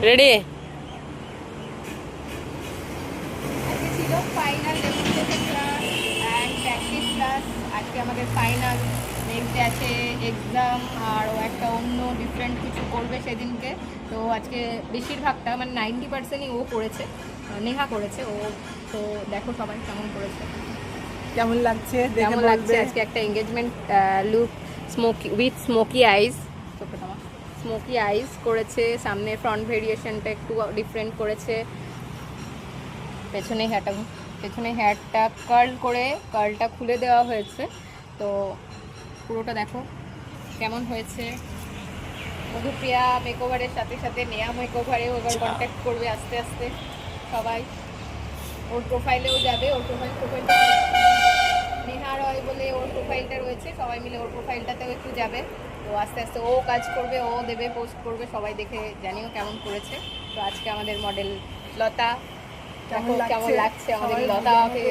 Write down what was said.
Ready? আজকে ছিল final demonstration class and practice class. আজকে আমাদের ফাইনাল, নেক্সট ডে আছে এক্সাম, আর ও একটা অন্য ডিফারেন্ট কিছু করবে সেদিনকে। তো আজকে বেশিরভাগটা মানে 90%ই ও করেছে, নেহা করেছে ও। তো দেখো সবাই কেমন করেছে, কেমন লাগছে কেমন লাগছে। আজকে একটা engagement look smoky with smoky eyes, smoky eyes করেছে। সামনে ফ্রন্ট ভেরিয়েশনটা একটু ডিফারেন্ট করেছে। পেছনে হেয়ারটা কার্ল করে কার্লটা খুলে দেওয়া হয়েছে। তো পুরোটা দেখো কেমন হয়েছে। মধুপ্রিয়া মেকওভারের সাথে সাথে নেয়া মেকওভারেও এবার কন্ট্যাক্ট করবে আস্তে আস্তে সবাই। ওর প্রোফাইলেও যাবে, ওর প্রোফাইলটা নেহা রয় বলে ওর প্রোফাইলটা রয়েছে, সবাই মিলে ওর প্রোফাইলটাতেও একটু যাবে। তো আস্তে আস্তে ও কাজ করবে, ও দেবে, পোস্ট করবে, সবাই দেখে জানিও কেমন করেছে। তো আজকে আমাদের মডেল লতা, কেমন লাগছে আমাদের লতাকে।